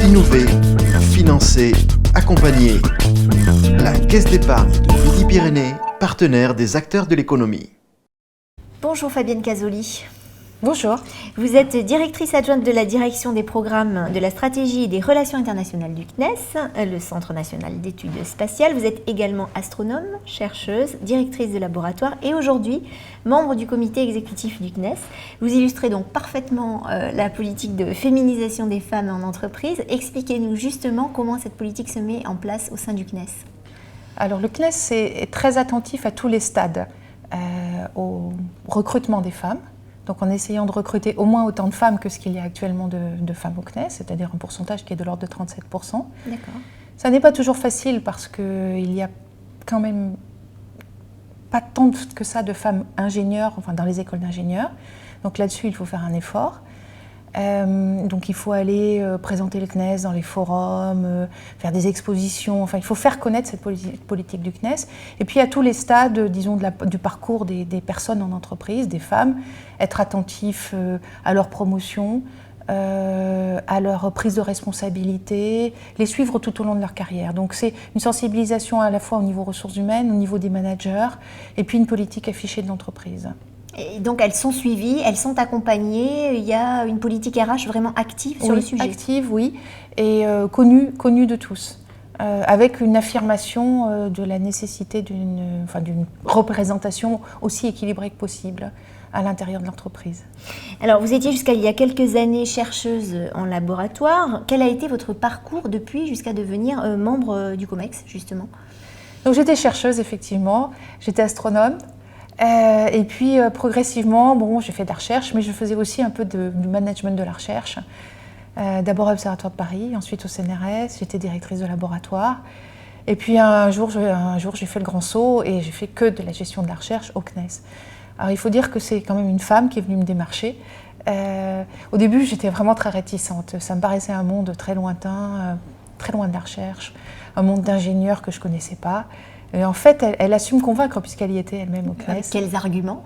Innover, financer, accompagner. La Caisse d'épargne de Midi-Pyrénées, partenaire des acteurs de l'économie. Bonjour Fabienne Casoli. Bonjour. Vous êtes directrice adjointe de la direction des programmes de la stratégie et des relations internationales du CNES, le Centre national d'études spatiales. Vous êtes également astronome, chercheuse, directrice de laboratoire et aujourd'hui membre du comité exécutif du CNES. Vous illustrez donc parfaitement la politique de féminisation des femmes en entreprise. Expliquez-nous justement comment cette politique se met en place au sein du CNES. Alors le CNES est très attentif à tous les stades au recrutement des femmes. Donc en essayant de recruter au moins autant de femmes que ce qu'il y a actuellement de femmes au CNES, c'est-à-dire un pourcentage qui est de l'ordre de 37%. D'accord. Ça n'est pas toujours facile parce qu'il y a quand même pas tant que ça de femmes ingénieurs, enfin dans les écoles d'ingénieurs. Donc là-dessus, il faut faire un effort. Donc il faut aller présenter le CNES dans les forums, faire des expositions, enfin il faut faire connaître cette politique du CNES. Et puis à tous les stades, disons, du parcours des personnes en entreprise, des femmes, être attentif à leur promotion, à leur prise de responsabilité, les suivre tout au long de leur carrière. Donc c'est une sensibilisation à la fois au niveau ressources humaines, au niveau des managers, et puis une politique affichée de l'entreprise. Et donc elles sont suivies, elles sont accompagnées, il y a une politique RH vraiment active sur le sujet. Active, oui, et connue de tous, avec une affirmation de la nécessité d'une représentation aussi équilibrée que possible à l'intérieur de l'entreprise. Alors vous étiez jusqu'à il y a quelques années chercheuse en laboratoire. Quel a été votre parcours depuis jusqu'à devenir membre du COMEX justement ? Donc j'étais chercheuse effectivement, j'étais astronome. Et puis progressivement, j'ai fait de la recherche, mais je faisais aussi un peu du management de la recherche. D'abord à l'Observatoire de Paris, ensuite au CNRS, j'étais directrice de laboratoire. Et puis un jour j'ai fait le grand saut et j'ai fait que de la gestion de la recherche au CNES. Alors il faut dire que c'est quand même une femme qui est venue me démarcher. Au début j'étais vraiment très réticente, ça me paraissait un monde très lointain, très loin de la recherche, un monde d'ingénieurs que je ne connaissais pas. Et en fait, elle a su me convaincre puisqu'elle y était elle-même au CNES. Avec quels arguments ?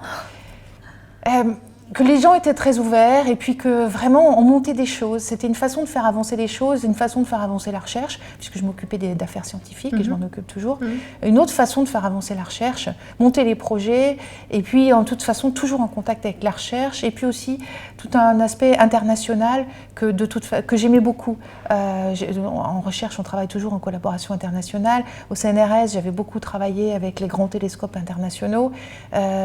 Que les gens étaient très ouverts et puis que vraiment on montait des choses. C'était une façon de faire avancer les choses, une façon de faire avancer la recherche, puisque je m'occupais d'affaires scientifiques et je m'en occupe toujours. Une autre façon de faire avancer la recherche, monter les projets et puis en toute façon toujours en contact avec la recherche et puis aussi tout un aspect international que j'aimais beaucoup. En recherche, on travaille toujours en collaboration internationale. Au CNRS, j'avais beaucoup travaillé avec les grands télescopes internationaux.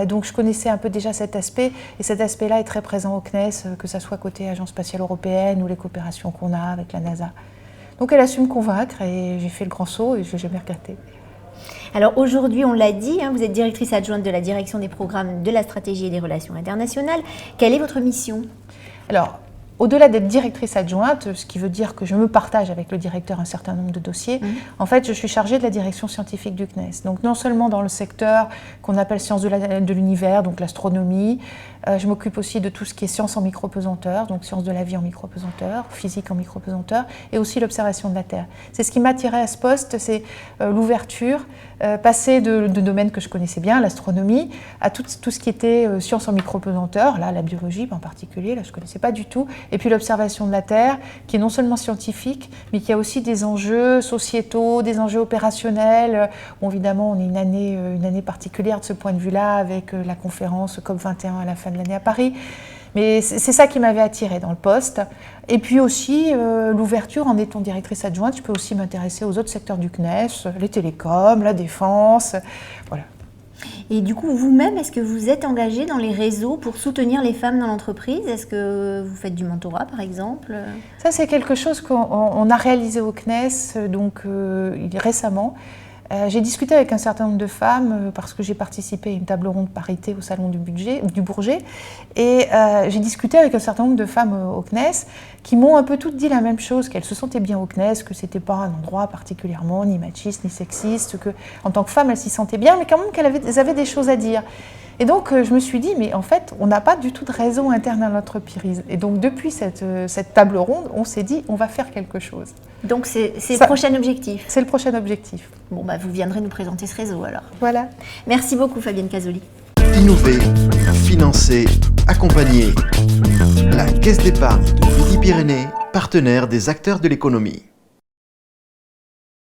Donc je connaissais un peu déjà cet aspect et cet aspect-là est très présent au CNES, que ce soit côté Agence spatiale européenne ou les coopérations qu'on a avec la NASA. Donc elle a su me convaincre et j'ai fait le grand saut et je n'ai jamais regretté. Alors aujourd'hui, on l'a dit, vous êtes directrice adjointe de la direction des programmes de la stratégie et des relations internationales. Quelle est votre mission ? Alors, au-delà d'être directrice adjointe, ce qui veut dire que je me partage avec le directeur un certain nombre de dossiers, en fait, je suis chargée de la direction scientifique du CNES. Donc non seulement dans le secteur qu'on appelle sciences de l'univers, donc l'astronomie, je m'occupe aussi de tout ce qui est sciences en micropesanteur, donc sciences de la vie en micropesanteur, physique en micropesanteur, et aussi l'observation de la Terre. C'est ce qui m'a attirée à ce poste, c'est l'ouverture, passer de domaines que je connaissais bien, l'astronomie, à tout ce qui était sciences en micropesanteur, là la biologie en particulier, là je ne connaissais pas du tout, et puis l'observation de la Terre, qui est non seulement scientifique, mais qui a aussi des enjeux sociétaux, des enjeux opérationnels. Bon, évidemment, on est une année particulière de ce point de vue-là, avec la conférence COP21 à la fin de l'année à Paris. Mais c'est ça qui m'avait attirée dans le poste. Et puis aussi, l'ouverture, en étant directrice adjointe, je peux aussi m'intéresser aux autres secteurs du CNES, les télécoms, la défense, voilà. Et du coup, vous-même, est-ce que vous êtes engagée dans les réseaux pour soutenir les femmes dans l'entreprise ? Est-ce que vous faites du mentorat, par exemple ? Ça, c'est quelque chose qu'on a réalisé au CNES récemment. J'ai discuté avec un certain nombre de femmes parce que j'ai participé à une table ronde parité au Salon du Bourget et j'ai discuté avec un certain nombre de femmes au CNES qui m'ont un peu toutes dit la même chose, qu'elles se sentaient bien au CNES, que c'était pas un endroit particulièrement ni machiste ni sexiste, que en tant que femme elles s'y sentaient bien, mais quand même qu'elles avaient des choses à dire. Et donc je me suis dit, mais en fait, on n'a pas du tout de réseau interne à l'entreprise. Et donc depuis cette table ronde, on s'est dit, on va faire quelque chose. Donc c'est le prochain objectif. C'est le prochain objectif. Bon, vous viendrez nous présenter ce réseau alors. Voilà. Merci beaucoup Fabienne Casoli. Innover, financer, accompagner. La Caisse d'épargne de Midi-Pyrénées, partenaire des acteurs de l'économie.